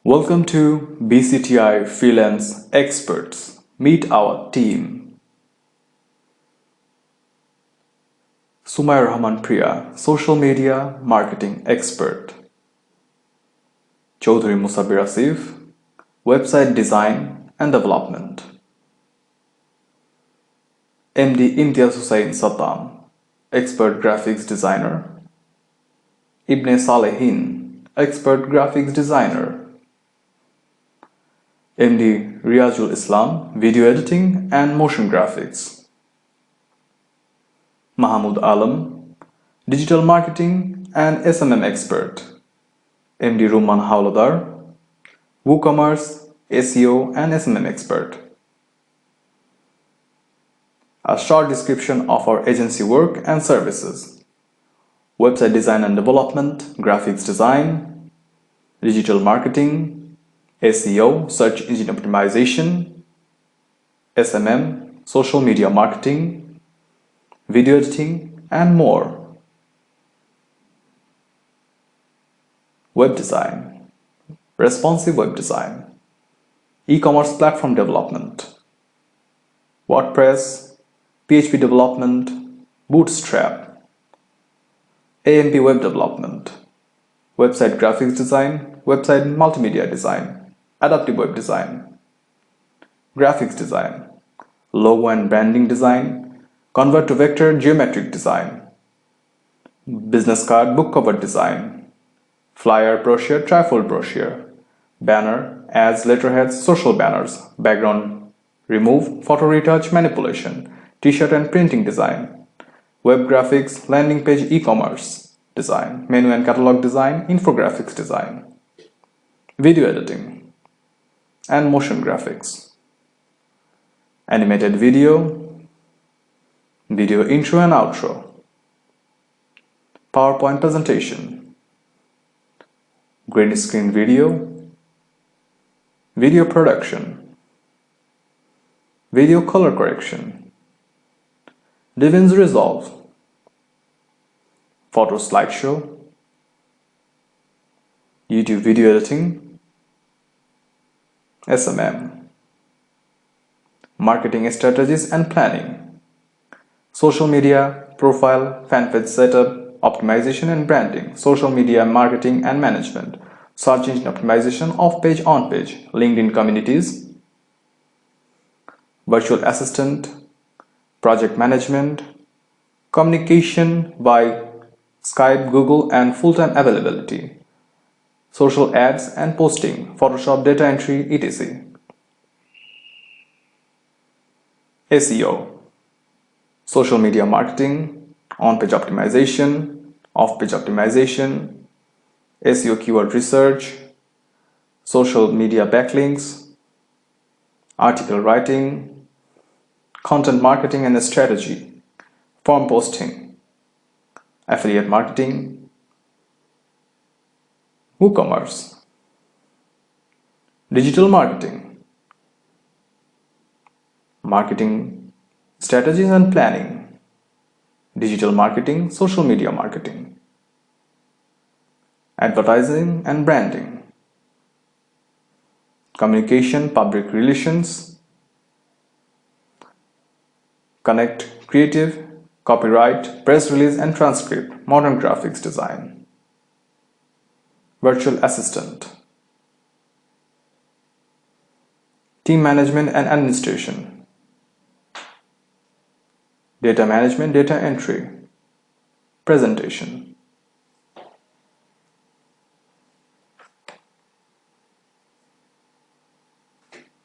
Welcome to BCTI Freelance Experts. Meet our team. Sumair Rahman Priya, Social Media Marketing Expert. Chaudhary Musabir Asif, Website Design and Development. MD Imtiaz Hussain Saddam, Expert Graphics Designer. Ibn Salehin, Expert Graphics Designer. MD Riazul Islam, Video Editing and Motion Graphics. Mahmoud Alam, Digital Marketing and SMM Expert. MD Ruman Hauladar, WooCommerce, SEO and SMM Expert. A short description of our agency work and services. Website design and development, graphics design, digital marketing, SEO, search engine optimization, SMM, social media marketing, video editing, and more. Web design, responsive web design, e-commerce platform development, WordPress, PHP development, Bootstrap, AMP web development, website graphics design, website multimedia design, adaptive web design, graphics design, logo and branding design, convert to vector geometric design, business card book cover design, flyer brochure trifold brochure, banner, ads, letterheads, social banners, background remove, photo retouch manipulation, t-shirt and printing design, web graphics, landing page e-commerce design, menu and catalog design, infographics design, video editing and motion graphics, animated video, video intro and outro, PowerPoint presentation, green screen video, video production, video color correction, DaVinci Resolve, photo slideshow, YouTube video editing, SMM, marketing strategies and planning, social media, profile, fan page setup, optimization and branding, social media marketing and management, search engine optimization, off-page, on-page, LinkedIn communities, virtual assistant, project management, communication by Skype, Google and full-time availability, social ads and posting, Photoshop data entry, etc. SEO, social media marketing, on-page optimization, off-page optimization, SEO keyword research, social media backlinks, article writing, content marketing and strategy, form posting, affiliate marketing, WooCommerce, digital marketing, marketing strategies and planning, digital marketing, social media marketing, advertising and branding, communication, public relations, connect, creative, copyright, press release and transcript, modern graphics design, virtual assistant, team management and administration, data management, data entry, presentation,